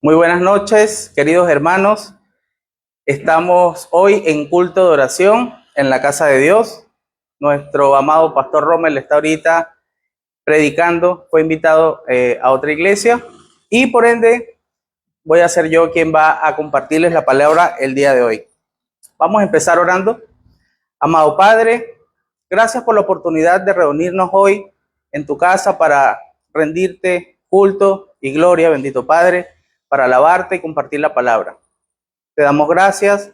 Muy buenas noches, queridos hermanos. Estamos hoy en culto de oración en la casa de Dios. Nuestro amado pastor Rommel está ahorita predicando, fue invitado a otra iglesia y por ende voy a ser yo quien va a compartirles la palabra el día de hoy. Vamos a empezar orando. Amado Padre, gracias por la oportunidad de reunirnos hoy en tu casa para rendirte culto y gloria, bendito Padre, para alabarte y compartir la palabra. Te damos gracias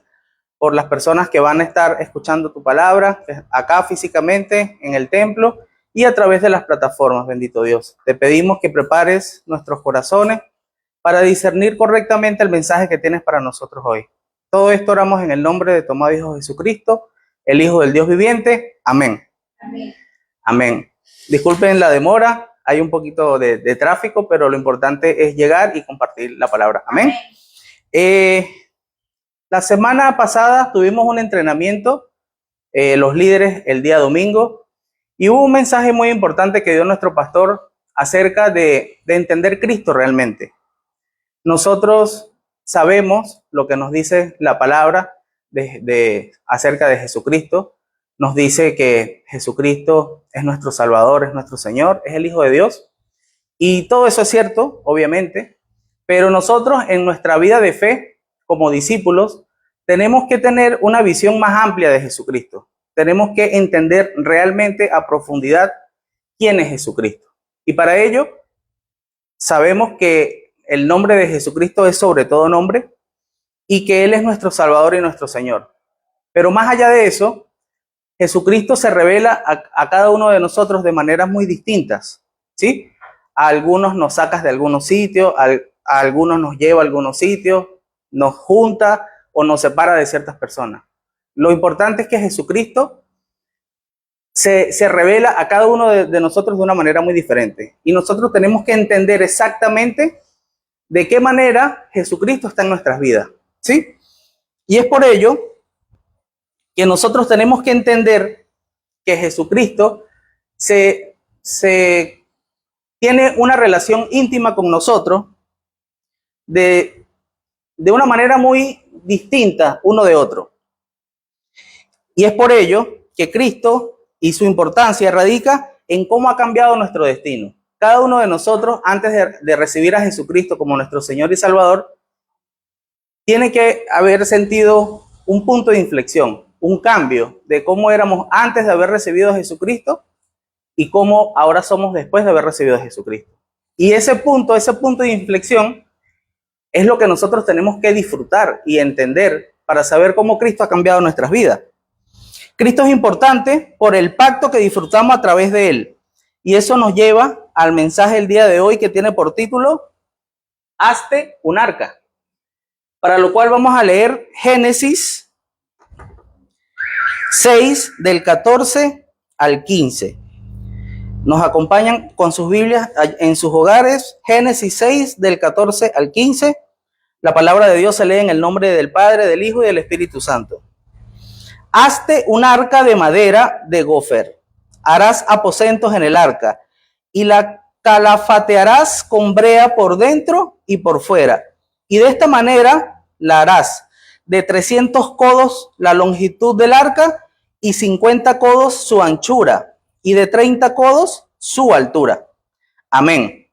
por las personas que van a estar escuchando tu palabra acá físicamente en el templo y a través de las plataformas, bendito Dios. Te pedimos que prepares nuestros corazones para discernir correctamente el mensaje que tienes para nosotros hoy. Todo esto oramos en el nombre de tu amado Hijo Jesucristo, el Hijo del Dios viviente. Amén. Amén. Amén. Disculpen la demora, hay un poquito de tráfico, pero lo importante es llegar y compartir la palabra. Amén. La semana pasada tuvimos un entrenamiento, los líderes, el día domingo, y hubo un mensaje muy importante que dio nuestro pastor acerca de entender Cristo realmente. Nosotros sabemos lo que nos dice la palabra acerca de Jesucristo. Nos dice que Jesucristo es nuestro Salvador, es nuestro Señor, es el Hijo de Dios. Y todo eso es cierto, obviamente, pero nosotros en nuestra vida de fe, como discípulos, tenemos que tener una visión más amplia de Jesucristo. Tenemos que entender realmente a profundidad quién es Jesucristo. Y para ello, sabemos que el nombre de Jesucristo es sobre todo nombre y que Él es nuestro Salvador y nuestro Señor. Pero más allá de eso, Jesucristo se revela a cada uno de nosotros de maneras muy distintas, ¿sí? A algunos nos sacas de algunos sitios, a algunos nos lleva a algunos sitios, nos junta o nos separa de ciertas personas. Lo importante es que Jesucristo se revela a cada uno de nosotros de una manera muy diferente. Y nosotros tenemos que entender exactamente de qué manera Jesucristo está en nuestras vidas, ¿sí? Y es por ello que nosotros tenemos que entender que Jesucristo se tiene una relación íntima con nosotros de una manera muy distinta uno de otro. Y es por ello que Cristo y su importancia radica en cómo ha cambiado nuestro destino. Cada uno de nosotros, antes de recibir a Jesucristo como nuestro Señor y Salvador, tiene que haber sentido un punto de inflexión, un cambio de cómo éramos antes de haber recibido a Jesucristo y cómo ahora somos después de haber recibido a Jesucristo. Y ese punto de inflexión es lo que nosotros tenemos que disfrutar y entender para saber cómo Cristo ha cambiado nuestras vidas. Cristo es importante por el pacto que disfrutamos a través de Él. Y eso nos lleva al mensaje del día de hoy que tiene por título Hazte un arca. Para lo cual vamos a leer Génesis 6 del 14 al 15. Nos acompañan con sus Biblias en sus hogares, Génesis 6 del 14 al 15. La palabra de Dios se lee en el nombre del Padre, del Hijo y del Espíritu Santo. Hazte un arca de madera de gofer. Harás aposentos en el arca y la calafatearás con brea por dentro y por fuera. Y de esta manera la harás de 300 codos la longitud del arca y 50 codos su anchura y de 30 codos su altura. Amén.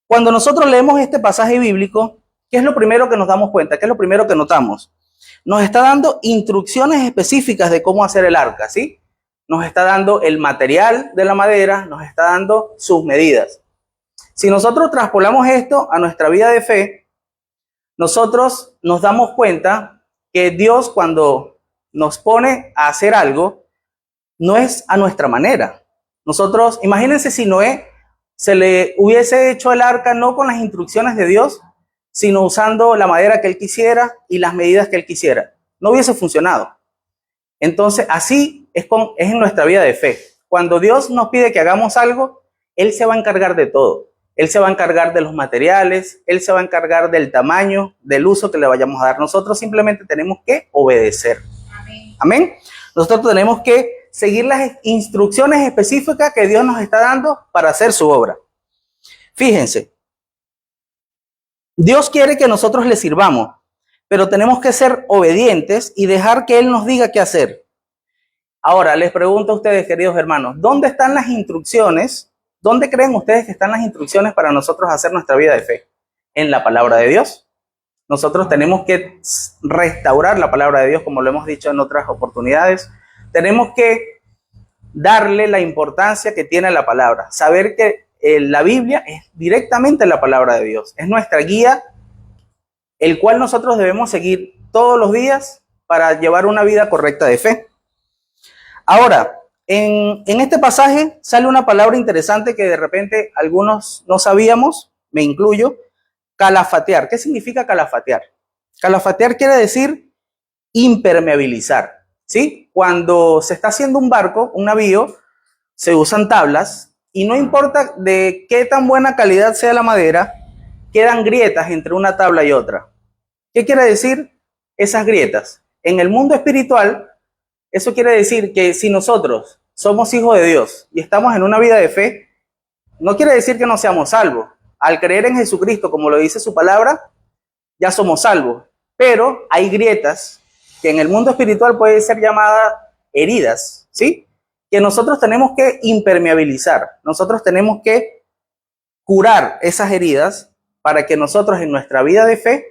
Cuando nosotros leemos este pasaje bíblico, ¿qué es lo primero que nos damos cuenta? ¿Qué es lo primero que notamos? Nos está dando instrucciones específicas de cómo hacer el arca, ¿sí? Nos está dando el material de la madera, nos está dando sus medidas. Si nosotros traspolamos esto a nuestra vida de fe, nosotros nos damos cuenta que Dios, cuando nos pone a hacer algo, no es a nuestra manera. Nosotros, imagínense si Noé se le hubiese hecho el arca no con las instrucciones de Dios, sino usando la madera que él quisiera y las medidas que él quisiera. No hubiese funcionado. Entonces, así es en nuestra vida de fe. Cuando Dios nos pide que hagamos algo, Él se va a encargar de todo. Él se va a encargar de los materiales, Él se va a encargar del tamaño, del uso que le vayamos a dar. Nosotros simplemente tenemos que obedecer. Amén. Amén. Nosotros tenemos que seguir las instrucciones específicas que Dios nos está dando para hacer su obra. Fíjense, Dios quiere que nosotros le sirvamos, pero tenemos que ser obedientes y dejar que Él nos diga qué hacer. Ahora, les pregunto a ustedes, queridos hermanos, ¿dónde están las instrucciones? ¿Dónde creen ustedes que están las instrucciones para nosotros hacer nuestra vida de fe? ¿En la palabra de Dios? Nosotros tenemos que restaurar la palabra de Dios, como lo hemos dicho en otras oportunidades. Tenemos que darle la importancia que tiene la palabra. Saber que la Biblia es directamente la palabra de Dios. Es nuestra guía, el cual nosotros debemos seguir todos los días para llevar una vida correcta de fe. Ahora, en este pasaje sale una palabra interesante que de repente algunos no sabíamos, me incluyo, calafatear. ¿Qué significa calafatear? Calafatear quiere decir impermeabilizar, ¿sí? Cuando se está haciendo un barco, un navío, se usan tablas y no importa de qué tan buena calidad sea la madera, quedan grietas entre una tabla y otra. ¿Qué quiere decir esas grietas? En el mundo espiritual, eso quiere decir que si nosotros somos hijos de Dios y estamos en una vida de fe, no quiere decir que no seamos salvos. Al creer en Jesucristo, como lo dice su palabra, ya somos salvos. Pero hay grietas que en el mundo espiritual pueden ser llamadas heridas, ¿sí? Que nosotros tenemos que impermeabilizar. Nosotros tenemos que curar esas heridas para que nosotros en nuestra vida de fe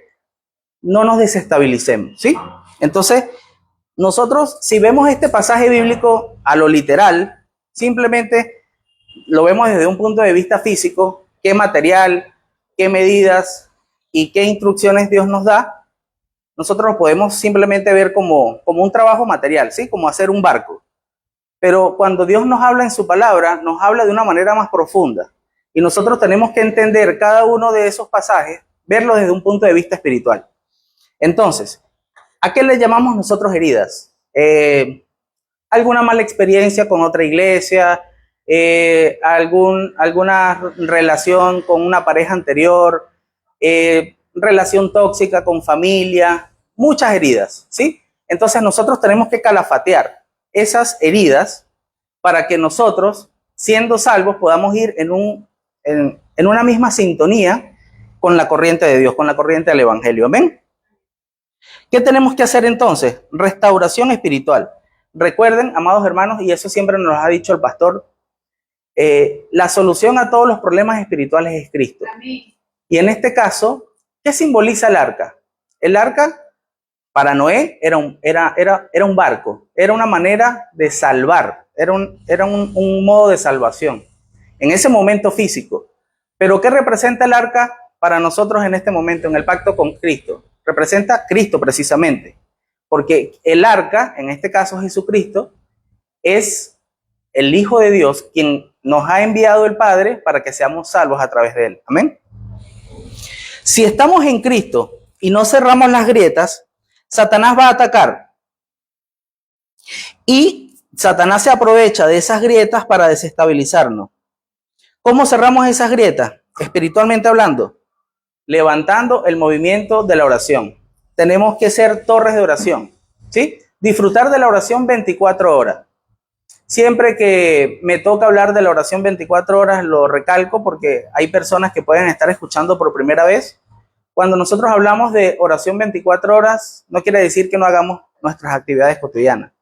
no nos desestabilicemos, ¿sí? Entonces, nosotros, si vemos este pasaje bíblico a lo literal, simplemente lo vemos desde un punto de vista físico, qué material, qué medidas y qué instrucciones Dios nos da, nosotros lo podemos simplemente ver como un trabajo material, ¿sí? Como hacer un barco. Pero cuando Dios nos habla en su palabra, nos habla de una manera más profunda. Y nosotros tenemos que entender cada uno de esos pasajes, verlos desde un punto de vista espiritual. Entonces, ¿a qué le llamamos nosotros heridas? ¿Alguna mala experiencia con otra iglesia? ¿Alguna relación con una pareja anterior? Relación tóxica con familia, muchas heridas, ¿sí? Entonces nosotros tenemos que calafatear esas heridas para que nosotros, siendo salvos, podamos ir en una misma sintonía con la corriente de Dios, con la corriente del Evangelio. ¿Amén? ¿Qué tenemos que hacer entonces? Restauración espiritual. Recuerden, amados hermanos, y eso siempre nos lo ha dicho el pastor, la solución a todos los problemas espirituales es Cristo. Amén. Y en este caso, ¿qué simboliza el arca? El arca para Noé era un barco, era una manera de salvar, era un modo de salvación en ese momento físico. Pero ¿qué representa el arca para nosotros en este momento, en el pacto con Cristo? Representa a Cristo precisamente, porque el arca, en este caso Jesucristo, es el Hijo de Dios quien nos ha enviado el Padre para que seamos salvos a través de él. Amén. Si estamos en Cristo y no cerramos las grietas, Satanás va a atacar. Y Satanás se aprovecha de esas grietas para desestabilizarnos. ¿Cómo cerramos esas grietas? Espiritualmente hablando, levantando el movimiento de la oración. Tenemos que ser torres de oración, ¿sí? Disfrutar de la oración 24 horas. Siempre que me toca hablar de la oración 24 horas, lo recalco porque hay personas que pueden estar escuchando por primera vez. Cuando nosotros hablamos de oración 24 horas, no quiere decir que no hagamos nuestras actividades cotidianas.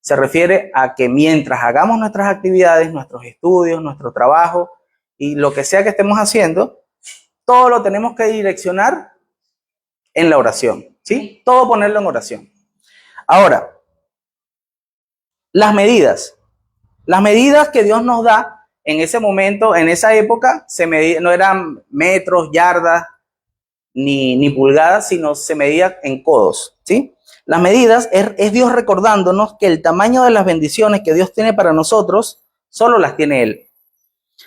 Se refiere a que mientras hagamos nuestras actividades, nuestros estudios, nuestro trabajo y lo que sea que estemos haciendo, todo lo tenemos que direccionar en la oración, ¿sí? Todo ponerlo en oración. Ahora, las medidas. Las medidas que Dios nos da en ese momento, en esa época, no eran metros, yardas, ni pulgadas, sino se medía en codos, ¿sí? Las medidas es Dios recordándonos que el tamaño de las bendiciones que Dios tiene para nosotros, solo las tiene Él.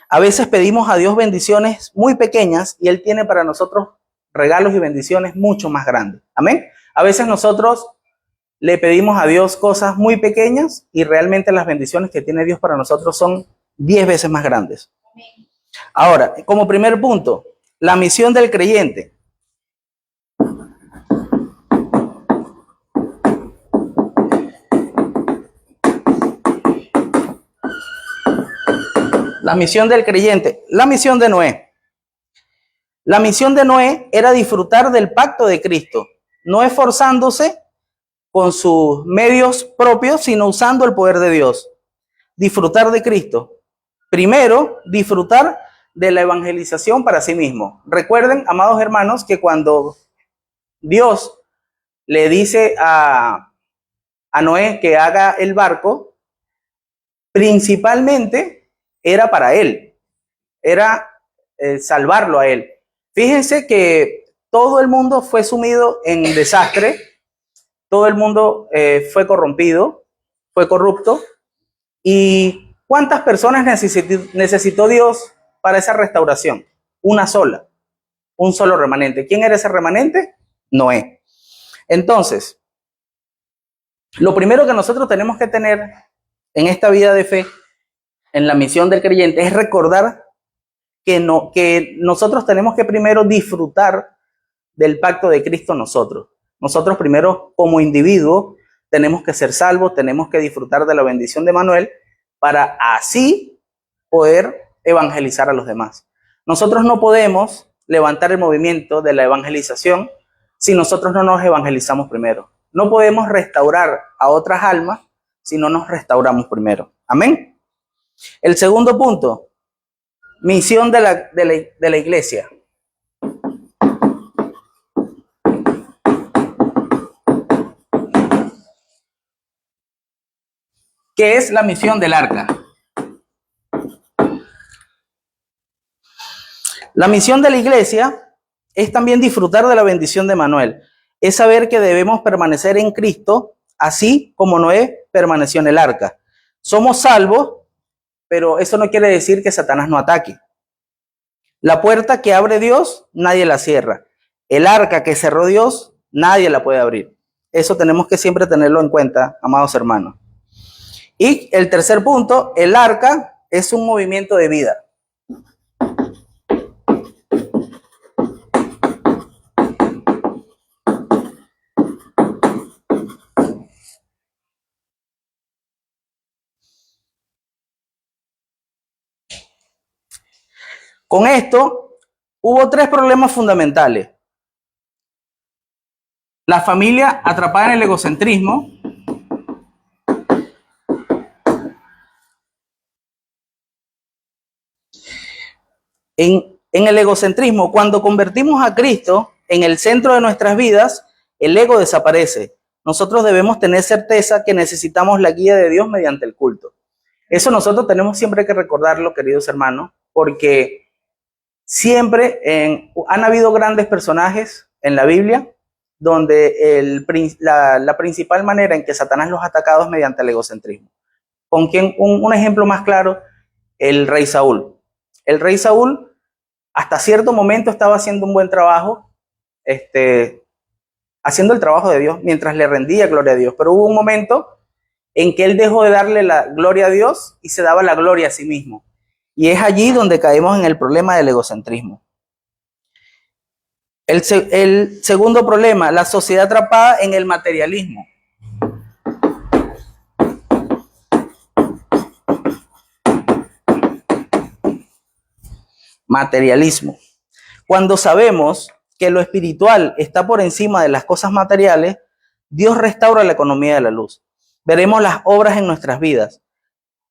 A veces pedimos a Dios bendiciones muy pequeñas y Él tiene para nosotros regalos y bendiciones mucho más grandes. Amén. A veces nosotros le pedimos a Dios cosas muy pequeñas y realmente las bendiciones que tiene Dios para nosotros son 10 veces más grandes. Ahora, como primer punto, la misión del creyente. La misión del creyente, la misión de Noé. La misión de Noé era disfrutar del pacto de Cristo, no esforzándose con sus medios propios, sino usando el poder de Dios. Disfrutar de Cristo. Primero, disfrutar de la evangelización para sí mismo. Recuerden, amados hermanos, que cuando Dios le dice a Noé que haga el barco, principalmente era para él, era salvarlo a él. Fíjense que todo el mundo fue sumido en desastre, todo el mundo fue corrompido, fue corrupto. ¿Y cuántas personas necesitó Dios para esa restauración? Una sola, un solo remanente. ¿Quién era ese remanente? Noé. Entonces, lo primero que nosotros tenemos que tener en esta vida de fe, en la misión del creyente, es recordar que nosotros tenemos que primero disfrutar del pacto de Cristo nosotros. Nosotros primero, como individuos, tenemos que ser salvos, tenemos que disfrutar de la bendición de Manuel para así poder evangelizar a los demás. Nosotros no podemos levantar el movimiento de la evangelización si nosotros no nos evangelizamos primero. No podemos restaurar a otras almas si no nos restauramos primero. Amén. El segundo punto, misión de la iglesia. ¿Qué es la misión del arca? La misión de la iglesia es también disfrutar de la bendición de Manuel. Es saber que debemos permanecer en Cristo, así como Noé permaneció en el arca. Somos salvos, pero eso no quiere decir que Satanás no ataque. La puerta que abre Dios, nadie la cierra. El arca que cerró Dios, nadie la puede abrir. Eso tenemos que siempre tenerlo en cuenta, amados hermanos. Y el tercer punto, el arca es un movimiento de vida. Con esto, hubo tres problemas fundamentales. La familia atrapada en el egocentrismo, en el egocentrismo, cuando convertimos a Cristo en el centro de nuestras vidas, el ego desaparece. Nosotros debemos tener certeza que necesitamos la guía de Dios mediante el culto. Eso nosotros tenemos siempre que recordarlo, queridos hermanos, porque siempre han habido grandes personajes en la Biblia donde la principal manera en que Satanás los ha atacado es mediante el egocentrismo. ¿Con quién? Un ejemplo más claro, el rey Saúl. El rey Saúl hasta cierto momento estaba haciendo un buen trabajo, haciendo el trabajo de Dios mientras le rendía gloria a Dios, pero hubo un momento en que él dejó de darle la gloria a Dios y se daba la gloria a sí mismo. Y es allí donde caemos en el problema del egocentrismo. El segundo problema, la sociedad atrapada en el materialismo. Materialismo. Cuando sabemos que lo espiritual está por encima de las cosas materiales, Dios restaura la economía de la luz. Veremos las obras en nuestras vidas.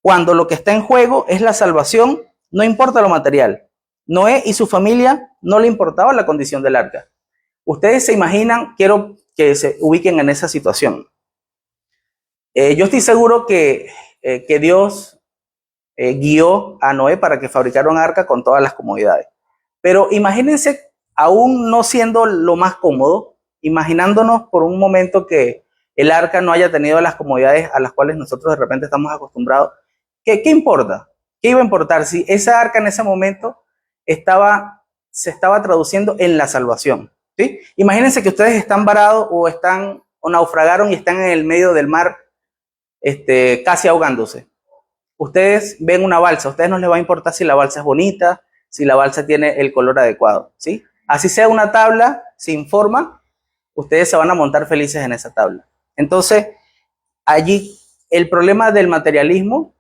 Cuando lo que está en juego es la salvación, no importa lo material. Noé y su familia no le importaba la condición del arca. Ustedes se imaginan, quiero que se ubiquen en esa situación. Yo estoy seguro que Dios guió a Noé para que fabricara un arca con todas las comodidades. Pero imagínense, aún no siendo lo más cómodo, imaginándonos por un momento que el arca no haya tenido las comodidades a las cuales nosotros de repente estamos acostumbrados. ¿Qué importa? ¿Qué iba a importar si esa arca en ese momento se estaba traduciendo en la salvación? ¿Sí? Imagínense que ustedes están varados o naufragaron y están en el medio del mar, casi ahogándose. Ustedes ven una balsa, a ustedes no les va a importar si la balsa es bonita, si la balsa tiene el color adecuado, ¿sí? Así sea una tabla sin forma, ustedes se van a montar felices en esa tabla. Entonces, allí el problema del materialismo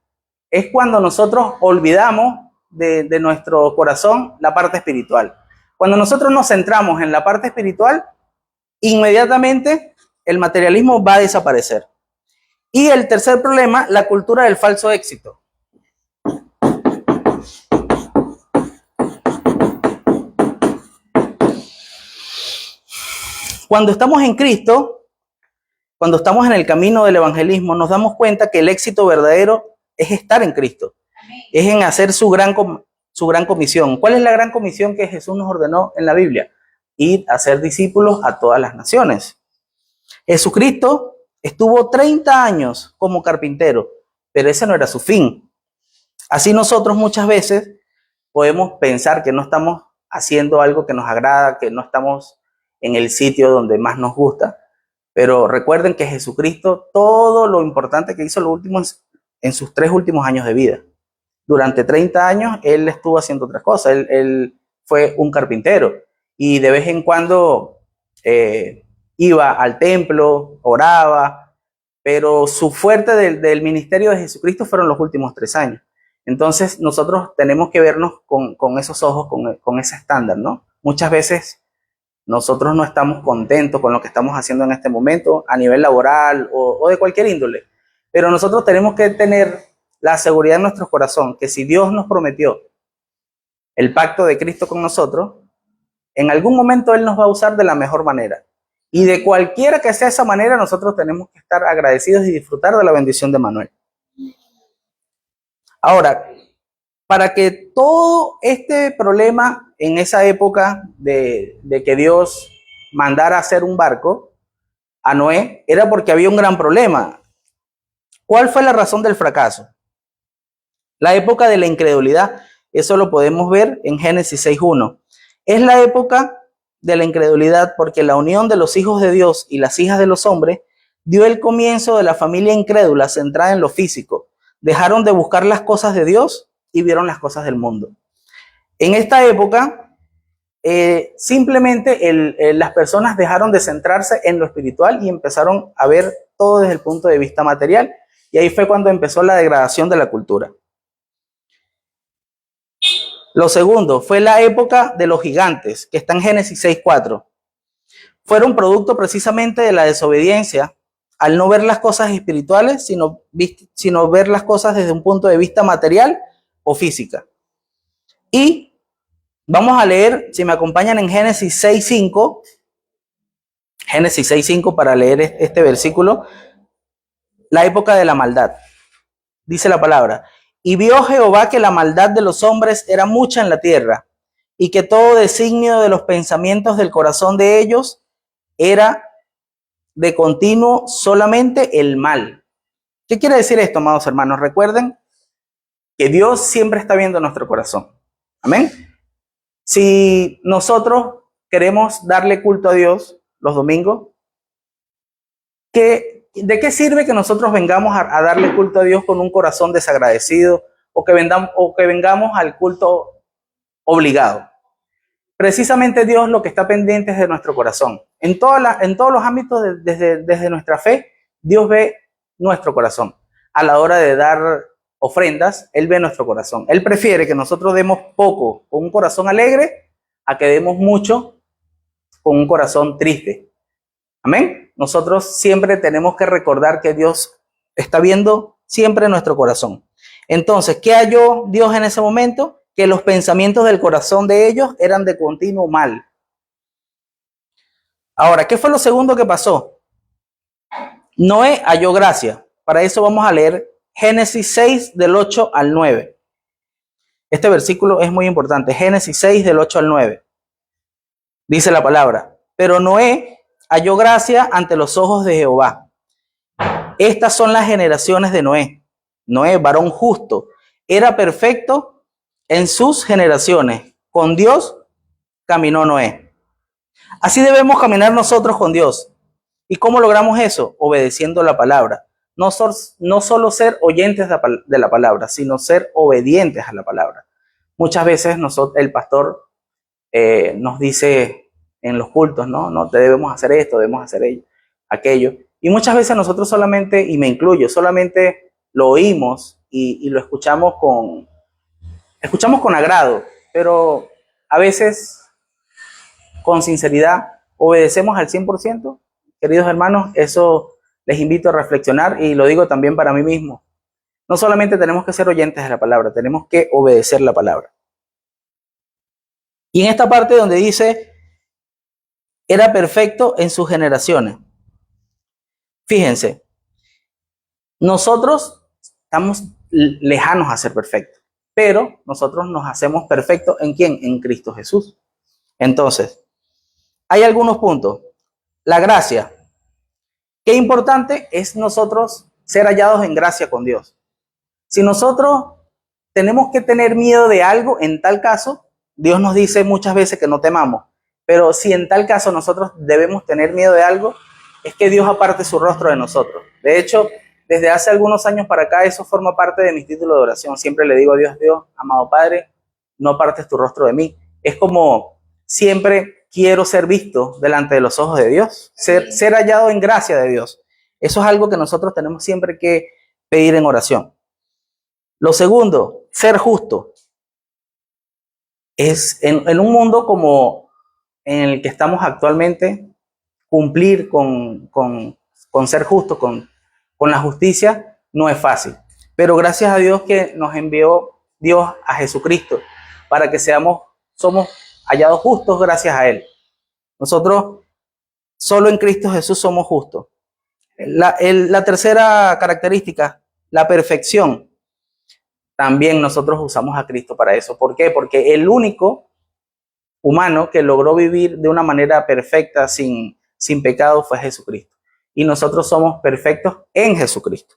es cuando nosotros olvidamos de nuestro corazón la parte espiritual. Cuando nosotros nos centramos en la parte espiritual, inmediatamente el materialismo va a desaparecer. Y el tercer problema, la cultura del falso éxito. Cuando estamos en Cristo, cuando estamos en el camino del evangelismo, nos damos cuenta que el éxito verdadero es estar en Cristo, es en hacer su gran comisión. ¿Cuál es la gran comisión que Jesús nos ordenó en la Biblia? Ir a ser discípulos a todas las naciones. Jesucristo estuvo 30 años como carpintero, pero ese no era su fin. Así nosotros muchas veces podemos pensar que no estamos haciendo algo que nos agrada, que no estamos en el sitio donde más nos gusta, pero recuerden que Jesucristo, todo lo importante que hizo en sus 3 últimos años de vida. Durante 30 años, Él estuvo haciendo otras cosas. Él fue un carpintero y de vez en cuando iba al templo, oraba, pero su fuerte del ministerio de Jesucristo fueron los últimos 3 años. Entonces, nosotros tenemos que vernos con esos ojos, con ese estándar, ¿no? Muchas veces nosotros no estamos contentos con lo que estamos haciendo en este momento a nivel laboral o de cualquier índole, pero nosotros tenemos que tener la seguridad en nuestro corazón que si Dios nos prometió el pacto de Cristo con nosotros, en algún momento Él nos va a usar de la mejor manera. Y de cualquiera que sea esa manera, nosotros tenemos que estar agradecidos y disfrutar de la bendición de Manuel. Ahora, para que todo este problema en esa época de que Dios mandara a hacer un barco a Noé, era porque había un gran problema. ¿Cuál fue la razón del fracaso? La época de la incredulidad. Eso lo podemos ver en Génesis 6:1. Es la época de la incredulidad porque la unión de los hijos de Dios y las hijas de los hombres dio el comienzo de la familia incrédula centrada en lo físico. Dejaron de buscar las cosas de Dios y vieron las cosas del mundo. En esta época, simplemente las personas dejaron de centrarse en lo espiritual y empezaron a ver todo desde el punto de vista material. Y ahí fue cuando empezó la degradación de la cultura. Lo segundo fue la época de los gigantes, que está en Génesis 6:4. Fueron producto precisamente de la desobediencia al no ver las cosas espirituales, sino ver las cosas desde un punto de vista material o física. Y vamos a leer, si me acompañan, en Génesis 6:5, Génesis 6:5 para leer este versículo, la época de la maldad. Dice la palabra: y vio Jehová que la maldad de los hombres era mucha en la tierra, y que todo designio de los pensamientos del corazón de ellos era de continuo solamente el mal. ¿Qué quiere decir esto, amados hermanos? Recuerden que Dios siempre está viendo nuestro corazón. Amén. Si nosotros queremos darle culto a Dios los domingos, ¿de qué sirve que nosotros vengamos a darle culto a Dios con un corazón desagradecido o que vengamos al culto obligado? Precisamente Dios lo que está pendiente es de nuestro corazón. En todos los ámbitos, desde nuestra fe, Dios ve nuestro corazón. A la hora de dar ofrendas, Él ve nuestro corazón. Él prefiere que nosotros demos poco con un corazón alegre a que demos mucho con un corazón triste. Amén. Nosotros siempre tenemos que recordar que Dios está viendo siempre nuestro corazón. Entonces, ¿qué halló Dios en ese momento? Que los pensamientos del corazón de ellos eran de continuo mal. Ahora, ¿qué fue lo segundo que pasó? Noé halló gracia. Para eso vamos a leer Génesis 6 del 8 al 9. Este versículo es muy importante. Génesis 6 del 8 al 9. Dice la palabra: pero Noé halló gracia ante los ojos de Jehová. Estas son las generaciones de Noé. Noé, varón justo, era perfecto en sus generaciones. Con Dios caminó Noé. Así debemos caminar nosotros con Dios. ¿Y cómo logramos eso? Obedeciendo la palabra. No solo ser oyentes de la palabra, sino ser obedientes a la palabra. Muchas veces el pastor nos dice en los cultos, no, te debemos hacer esto, debemos hacer aquello. Y muchas veces nosotros solamente, y me incluyo, solamente lo oímos y lo escuchamos con agrado, pero a veces con sinceridad, obedecemos al 100%, queridos hermanos, eso les invito a reflexionar y lo digo también para mí mismo. No solamente tenemos que ser oyentes de la palabra, tenemos que obedecer la palabra. Y en esta parte donde dice, era perfecto en sus generaciones. Fíjense, nosotros estamos lejanos a ser perfectos, pero nosotros nos hacemos perfectos ¿en quién? En Cristo Jesús. Entonces, hay algunos puntos. La gracia. Qué importante es nosotros ser hallados en gracia con Dios. Si nosotros tenemos que tener miedo de algo, en tal caso, Dios nos dice muchas veces que no temamos, pero si en tal caso nosotros debemos tener miedo de algo, es que Dios aparte su rostro de nosotros. De hecho, desde hace algunos años para acá, eso forma parte de mi título de oración. Siempre le digo a Dios, Dios, amado Padre, no apartes tu rostro de mí. Es como siempre quiero ser visto delante de los ojos de Dios, ser hallado en gracia de Dios. Eso es algo que nosotros tenemos siempre que pedir en oración. Lo segundo, ser justo. Es en un mundo como en el que estamos actualmente, cumplir con ser justo, con la justicia, no es fácil. Pero gracias a Dios que nos envió Dios a Jesucristo para que somos hallados justos gracias a Él. Nosotros solo en Cristo Jesús somos justos. La tercera característica, la perfección. También nosotros usamos a Cristo para eso. ¿Por qué? Porque el único humano que logró vivir de una manera perfecta, sin pecado, fue Jesucristo. Y nosotros somos perfectos en Jesucristo.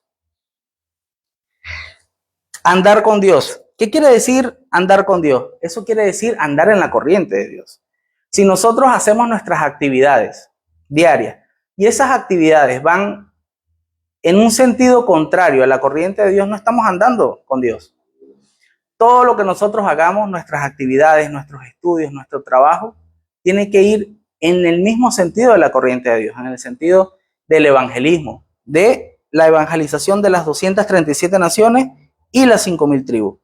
Andar con Dios. ¿Qué quiere decir andar con Dios? Eso quiere decir andar en la corriente de Dios. Si nosotros hacemos nuestras actividades diarias y esas actividades van en un sentido contrario a la corriente de Dios, no estamos andando con Dios. Todo lo que nosotros hagamos, nuestras actividades, nuestros estudios, nuestro trabajo, tiene que ir en el mismo sentido de la corriente de Dios, en el sentido del evangelismo, de la evangelización de las 237 naciones y las 5.000 tribus.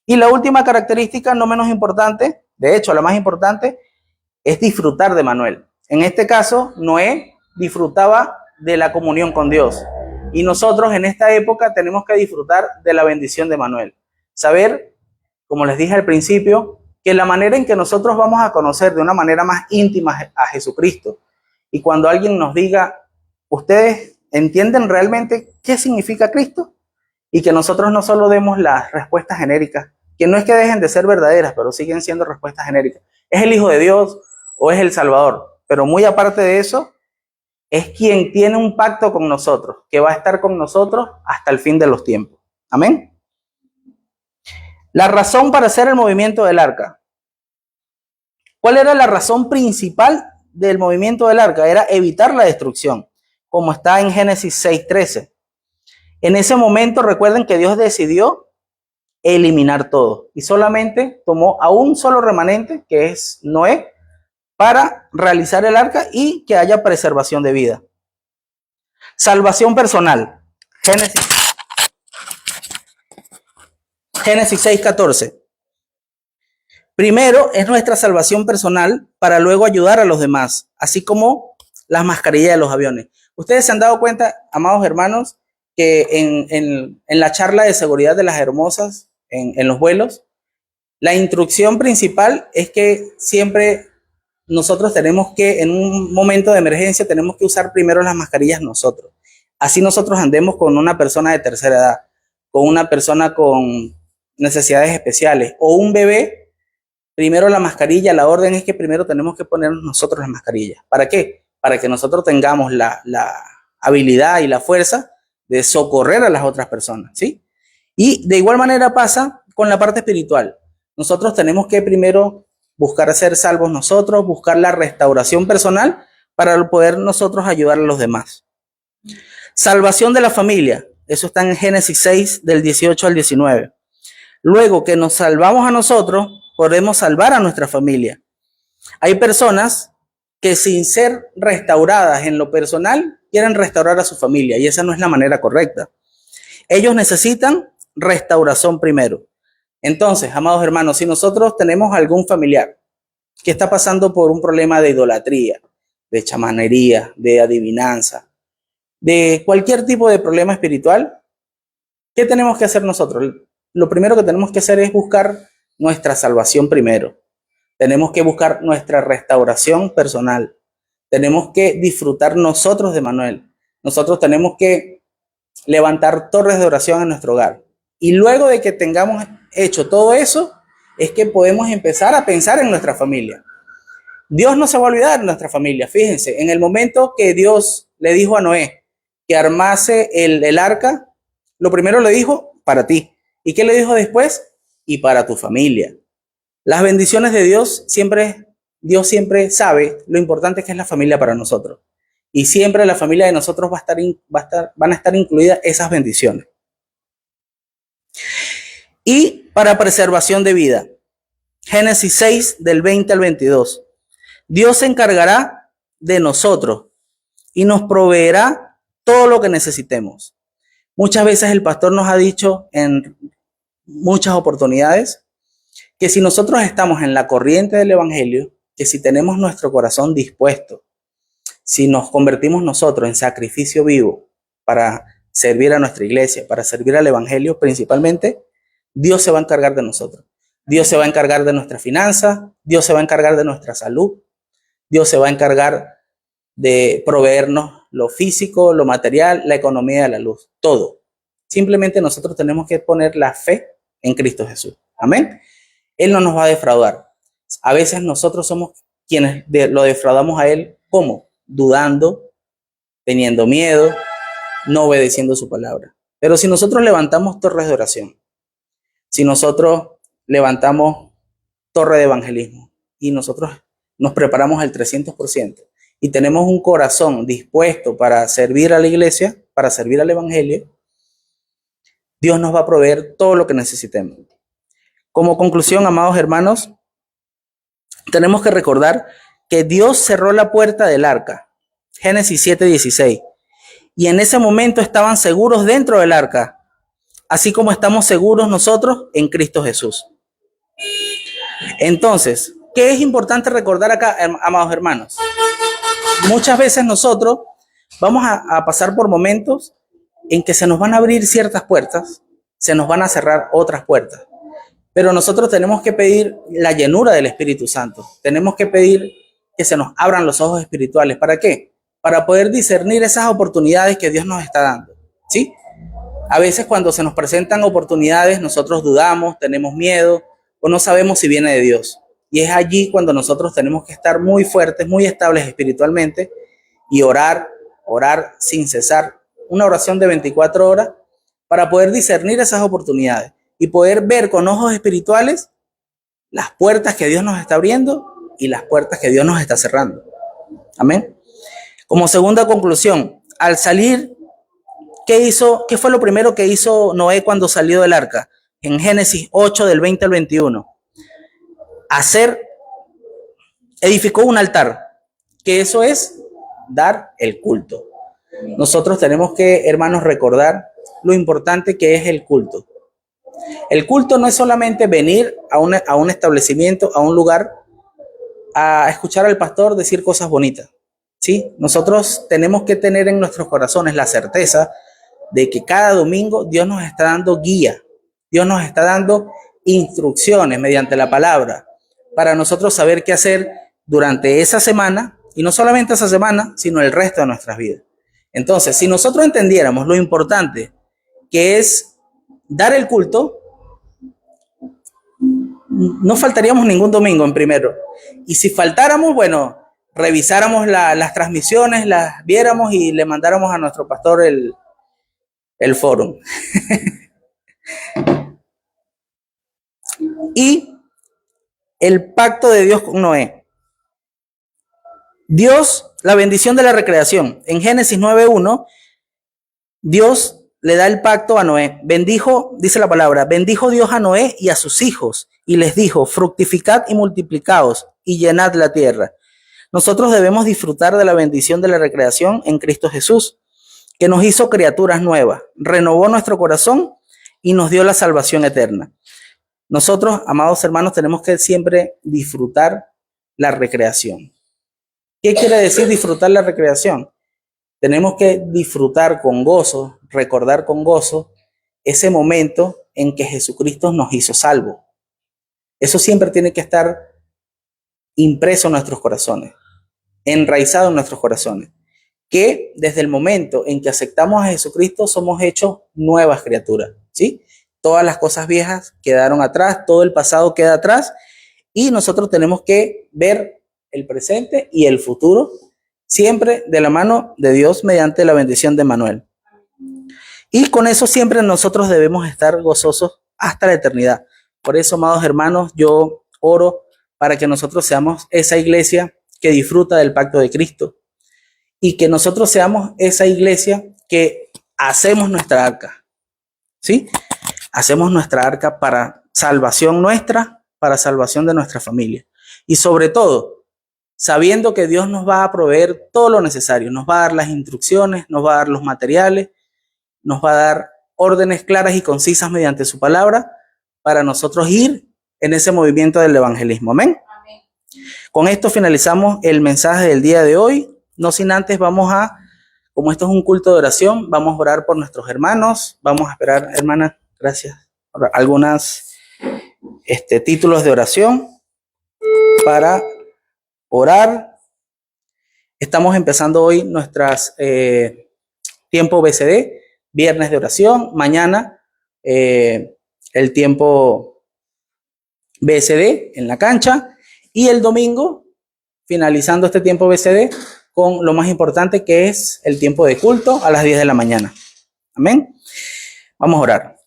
Y la última característica, no menos importante, de hecho la más importante, es disfrutar de Manuel. En este caso, Noé disfrutaba de la comunión con Dios. Y nosotros en esta época tenemos que disfrutar de la bendición de Manuel. Saber, como les dije al principio, que la manera en que nosotros vamos a conocer de una manera más íntima a Jesucristo, y cuando alguien nos diga, ¿ustedes entienden realmente qué significa Cristo? Y que nosotros no solo demos las respuestas genéricas, que no es que dejen de ser verdaderas, pero siguen siendo respuestas genéricas. ¿Es el Hijo de Dios o es el Salvador? Pero muy aparte de eso, es quien tiene un pacto con nosotros, que va a estar con nosotros hasta el fin de los tiempos. Amén. La razón para hacer el movimiento del arca. ¿Cuál era la razón principal del movimiento del arca? Era evitar la destrucción, como está en Génesis 6:13. En ese momento recuerden que Dios decidió eliminar todo y solamente tomó a un solo remanente, que es Noé, para realizar el arca y que haya preservación de vida. Salvación personal. Génesis 6:14. Primero es nuestra salvación personal para luego ayudar a los demás, así como las mascarillas de los aviones. Ustedes se han dado cuenta, amados hermanos, que en la charla de seguridad de las hermosas, en los vuelos, la instrucción principal es que siempre nosotros tenemos que, en un momento de emergencia, tenemos que usar primero las mascarillas nosotros. Así nosotros andemos con una persona de tercera edad, con una persona con necesidades especiales o un bebé, primero la mascarilla, la orden es que primero tenemos que ponernos nosotros las mascarillas. ¿Para qué? Para que nosotros tengamos la habilidad y la fuerza de socorrer a las otras personas, ¿sí? Y de igual manera pasa con la parte espiritual. Nosotros tenemos que primero buscar ser salvos nosotros, buscar la restauración personal para poder nosotros ayudar a los demás. Salvación de la familia. Eso está en Génesis 6, del 18 al 19. Luego que nos salvamos a nosotros, podemos salvar a nuestra familia. Hay personas que sin ser restauradas en lo personal, quieren restaurar a su familia y esa no es la manera correcta. Ellos necesitan restauración primero. Entonces, amados hermanos, si nosotros tenemos algún familiar que está pasando por un problema de idolatría, de chamanería, de adivinanza, de cualquier tipo de problema espiritual, ¿qué tenemos que hacer nosotros? Lo primero que tenemos que hacer es buscar nuestra salvación primero. Tenemos que buscar nuestra restauración personal. Tenemos que disfrutar nosotros de Manuel. Nosotros tenemos que levantar torres de oración en nuestro hogar. Y luego de que tengamos hecho todo eso, es que podemos empezar a pensar en nuestra familia. Dios no se va a olvidar de nuestra familia. Fíjense, en el momento que Dios le dijo a Noé que armase el arca, lo primero le dijo para ti. ¿Y qué le dijo después? Y para tu familia. Las bendiciones de Dios siempre sabe lo importante que es la familia para nosotros. Y siempre la familia de nosotros van a estar incluidas esas bendiciones. Y para preservación de vida. Génesis 6, del 20 al 22. Dios se encargará de nosotros y nos proveerá todo lo que necesitemos. Muchas veces el pastor nos ha dicho en muchas oportunidades que si nosotros estamos en la corriente del evangelio, que si tenemos nuestro corazón dispuesto, si nos convertimos nosotros en sacrificio vivo para servir a nuestra iglesia, para servir al evangelio principalmente, Dios se va a encargar de nosotros. Dios se va a encargar de nuestras finanzas, Dios se va a encargar de nuestra salud, Dios se va a encargar de proveernos lo físico, lo material, la economía de la luz, todo. Simplemente nosotros tenemos que poner la fe en Cristo Jesús. Amén. Él no nos va a defraudar. A veces nosotros somos quienes lo defraudamos a Él. ¿Cómo? Dudando, teniendo miedo, no obedeciendo su palabra. Pero si nosotros levantamos torres de oración, si nosotros levantamos torre de evangelismo y nosotros nos preparamos al 300% y tenemos un corazón dispuesto para servir a la iglesia, para servir al evangelio, Dios nos va a proveer todo lo que necesitemos. Como conclusión, amados hermanos, tenemos que recordar que Dios cerró la puerta del arca. Génesis 7:16. Y en ese momento estaban seguros dentro del arca, así como estamos seguros nosotros en Cristo Jesús. Entonces, ¿qué es importante recordar acá, amados hermanos? Muchas veces nosotros vamos a pasar por momentos en que se nos van a abrir ciertas puertas, se nos van a cerrar otras puertas. Pero nosotros tenemos que pedir la llenura del Espíritu Santo. Tenemos que pedir que se nos abran los ojos espirituales. ¿Para qué? Para poder discernir esas oportunidades que Dios nos está dando. ¿Sí? A veces cuando se nos presentan oportunidades, nosotros dudamos, tenemos miedo o no sabemos si viene de Dios. Y es allí cuando nosotros tenemos que estar muy fuertes, muy estables espiritualmente y orar sin cesar. Una oración de 24 horas para poder discernir esas oportunidades y poder ver con ojos espirituales las puertas que Dios nos está abriendo y las puertas que Dios nos está cerrando. Amén. Como segunda conclusión, al salir, ¿qué fue lo primero que hizo Noé cuando salió del arca? En Génesis 8, del 20 al 21. Edificó un altar, que eso es dar el culto. Nosotros tenemos que, hermanos, recordar lo importante que es el culto. El culto no es solamente venir a un establecimiento, a un lugar, a escuchar al pastor decir cosas bonitas. ¿Sí? Nosotros tenemos que tener en nuestros corazones la certeza de que cada domingo Dios nos está dando guía, Dios nos está dando instrucciones mediante la palabra para nosotros saber qué hacer durante esa semana, y no solamente esa semana, sino el resto de nuestras vidas. Entonces, si nosotros entendiéramos lo importante que es dar el culto, no faltaríamos ningún domingo en primero. Y si faltáramos, bueno, revisáramos las transmisiones, las viéramos y le mandáramos a nuestro pastor el foro. Y el pacto de Dios con Noé. Dios, la bendición de la recreación. En Génesis 9:1, Dios le da el pacto a Noé. Bendijo, dice la palabra, bendijo Dios a Noé y a sus hijos y les dijo, fructificad y multiplicaos y llenad la tierra. Nosotros debemos disfrutar de la bendición de la recreación en Cristo Jesús, que nos hizo criaturas nuevas, renovó nuestro corazón y nos dio la salvación eterna. Nosotros, amados hermanos, tenemos que siempre disfrutar la recreación. ¿Qué quiere decir disfrutar la recreación? Tenemos que disfrutar con gozo, recordar con gozo ese momento en que Jesucristo nos hizo salvos. Eso siempre tiene que estar impreso en nuestros corazones, enraizado en nuestros corazones. Que desde el momento en que aceptamos a Jesucristo somos hechos nuevas criaturas, ¿sí? Todas las cosas viejas quedaron atrás, todo el pasado queda atrás y nosotros tenemos que ver el presente y el futuro siempre de la mano de Dios mediante la bendición de Manuel. Y con eso siempre nosotros debemos estar gozosos hasta la eternidad. Por eso, amados hermanos, yo oro para que nosotros seamos esa iglesia que disfruta del pacto de Cristo y que nosotros seamos esa iglesia que hacemos nuestra arca, ¿sí? Hacemos nuestra arca para salvación nuestra, para salvación de nuestra familia. Y sobre todo, sabiendo que Dios nos va a proveer todo lo necesario, nos va a dar las instrucciones, nos va a dar los materiales, nos va a dar órdenes claras y concisas mediante su palabra para nosotros ir en ese movimiento del evangelismo. Amén. Amén. Con esto finalizamos el mensaje del día de hoy. No sin antes como esto es un culto de oración, vamos a orar por nuestros hermanos. Vamos a esperar, hermana, gracias, algunos títulos de oración para orar. Estamos empezando hoy nuestras tiempo BCD, viernes de oración. Mañana el tiempo BCD en la cancha. Y el domingo, finalizando este tiempo BCD, con lo más importante que es el tiempo de culto a las 10 de la mañana. Amén. Vamos a orar.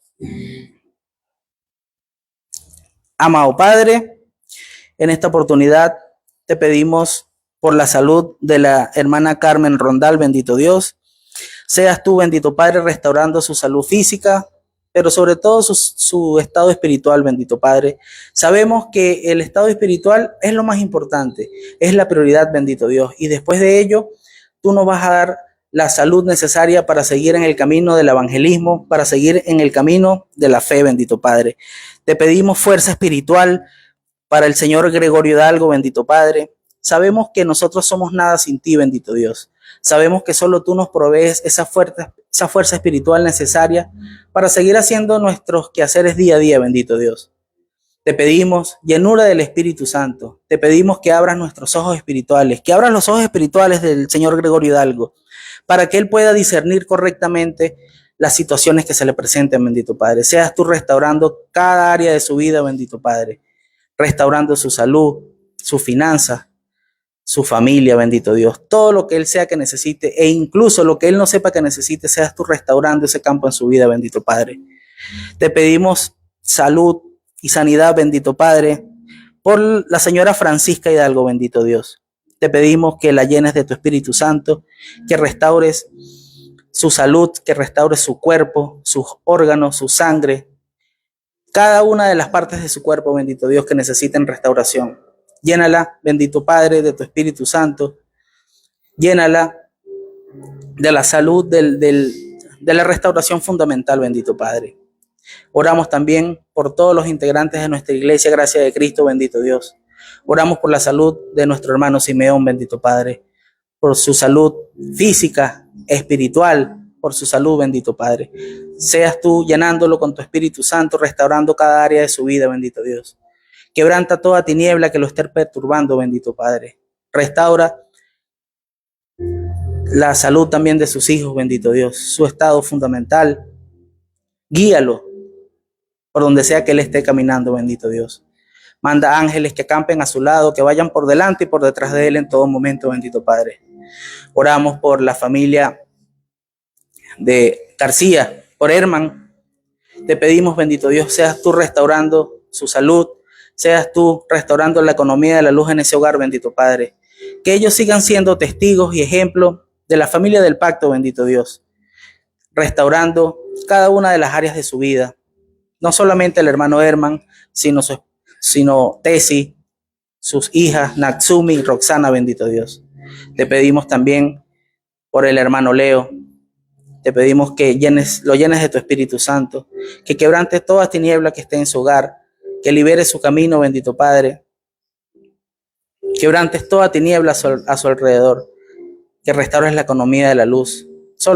Amado Padre, en esta oportunidad te pedimos por la salud de la hermana Carmen Rondal, bendito Dios. Seas tú, bendito Padre, restaurando su salud física, pero sobre todo su estado espiritual, bendito Padre. Sabemos que el estado espiritual es lo más importante, es la prioridad, bendito Dios. Y después de ello, tú nos vas a dar la salud necesaria para seguir en el camino del evangelismo, para seguir en el camino de la fe, bendito Padre. Te pedimos fuerza espiritual para el señor Gregorio Hidalgo, bendito Padre. Sabemos que nosotros somos nada sin ti, bendito Dios. Sabemos que solo tú nos provees esa fuerza espiritual necesaria para seguir haciendo nuestros quehaceres día a día, bendito Dios. Te pedimos llenura del Espíritu Santo. Te pedimos que abras nuestros ojos espirituales, que abras los ojos espirituales del señor Gregorio Hidalgo, para que él pueda discernir correctamente las situaciones que se le presenten, bendito Padre. Seas tú restaurando cada área de su vida, bendito Padre. Restaurando su salud, sus finanzas, su familia, bendito Dios. Todo lo que él sea que necesite e incluso lo que él no sepa que necesite, seas tú restaurando ese campo en su vida, bendito Padre. Te pedimos salud y sanidad, bendito Padre, por la señora Francisca Hidalgo, bendito Dios. Te pedimos que la llenes de tu Espíritu Santo, que restaures su salud, que restaures su cuerpo, sus órganos, su sangre, cada una de las partes de su cuerpo, bendito Dios, que necesiten restauración. Llénala, bendito Padre, de tu Espíritu Santo. Llénala de la salud, de la restauración fundamental, bendito Padre. Oramos también por todos los integrantes de nuestra iglesia, Gracia de Cristo, bendito Dios. Oramos por la salud de nuestro hermano Simeón, bendito Padre. Por su salud física, espiritual, por su salud, bendito Padre. Seas tú llenándolo con tu Espíritu Santo, restaurando cada área de su vida, bendito Dios. Quebranta toda tiniebla que lo esté perturbando, bendito Padre. Restaura la salud también de sus hijos, bendito Dios. Su estado fundamental. Guíalo por donde sea que él esté caminando, bendito Dios. Manda ángeles que acampen a su lado, que vayan por delante y por detrás de él en todo momento, bendito Padre. Oramos por la familia de García, por Herman. Te pedimos, bendito Dios, seas tú restaurando su salud, seas tú restaurando la economía de la luz en ese hogar, bendito Padre. Que ellos sigan siendo testigos y ejemplos de la familia del pacto, bendito Dios. Restaurando cada una de las áreas de su vida. No solamente el hermano Herman, sino Tesi, sus hijas, Natsumi y Roxana, bendito Dios. Te pedimos también por el hermano Leo. Te pedimos que lo llenes de tu Espíritu Santo, que quebrantes toda tiniebla que esté en su hogar, que libere su camino, bendito Padre. quebrantes toda tiniebla a su alrededor, que restaures la economía de la luz,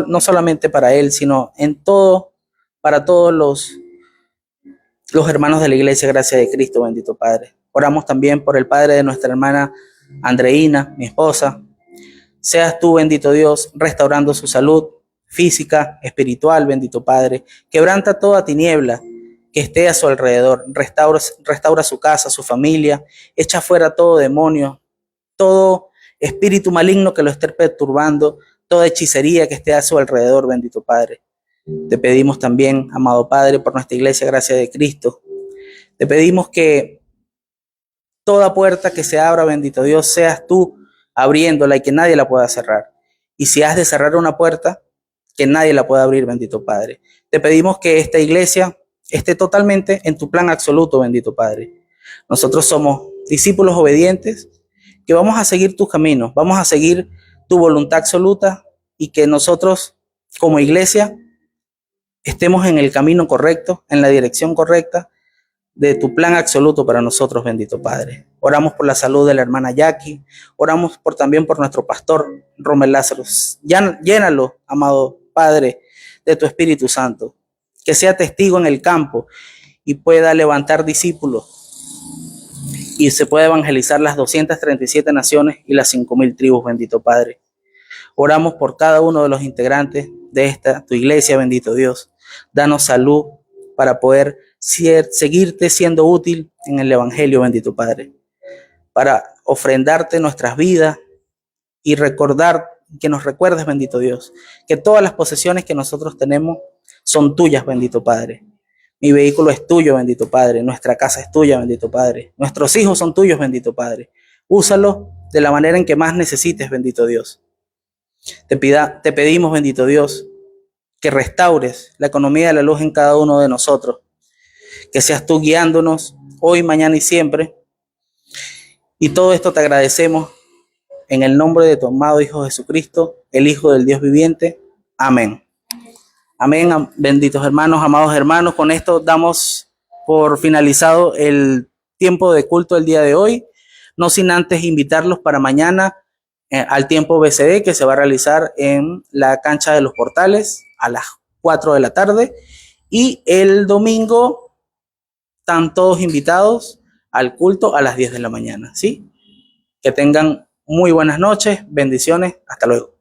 no solamente para él, sino en todo, para todos los hermanos de la Iglesia Gracia de Cristo, bendito Padre. Oramos también por el padre de nuestra hermana Andreina, mi esposa. Seas tú, bendito Dios, restaurando su salud física, espiritual, bendito Padre. Quebranta toda tiniebla que esté a su alrededor. Restaura su casa, su familia. Echa fuera todo demonio, todo espíritu maligno que lo esté perturbando, toda hechicería que esté a su alrededor, bendito Padre. Te pedimos también, amado Padre, por nuestra Iglesia Gracia de Cristo. Te pedimos que toda puerta que se abra, bendito Dios, seas tú abriéndola y que nadie la pueda cerrar. Y si has de cerrar una puerta, que nadie la pueda abrir, bendito Padre. Te pedimos que esta iglesia esté totalmente en tu plan absoluto, bendito Padre. Nosotros somos discípulos obedientes que vamos a seguir tus caminos, vamos a seguir tu voluntad absoluta y que nosotros como iglesia estemos en el camino correcto, en la dirección correcta de tu plan absoluto para nosotros, bendito Padre. Oramos por la salud de la hermana Jackie, oramos también por nuestro pastor Romel Lázaro. Llénalo, amado Padre, de tu Espíritu Santo, que sea testigo en el campo y pueda levantar discípulos y se pueda evangelizar las 237 naciones y las 5,000 tribus, bendito Padre. Oramos por cada uno de los integrantes de tu iglesia, bendito Dios. Danos salud para poder seguirte siendo útil en el Evangelio, bendito Padre, para ofrendarte nuestras vidas y recordar, que nos recuerdes, bendito Dios, que todas las posesiones que nosotros tenemos son tuyas, bendito Padre. Mi vehículo es tuyo, bendito Padre. Nuestra casa es tuya, bendito Padre. Nuestros hijos son tuyos, bendito Padre. Úsalo de la manera en que más necesites, bendito Dios. Te pedimos, bendito Dios, que restaures la economía de la luz en cada uno de nosotros. Que seas tú guiándonos hoy, mañana y siempre. Y todo esto te agradecemos en el nombre de tu amado Hijo Jesucristo, el Hijo del Dios viviente. Amén. Amén, benditos hermanos, amados hermanos. Con esto damos por finalizado el tiempo de culto del día de hoy. No sin antes invitarlos para mañana al tiempo BCD que se va a realizar en la cancha de los Portales a las 4 de la tarde. Y el domingo están todos invitados al culto a las 10 de la mañana, ¿sí? Que tengan muy buenas noches, bendiciones, hasta luego.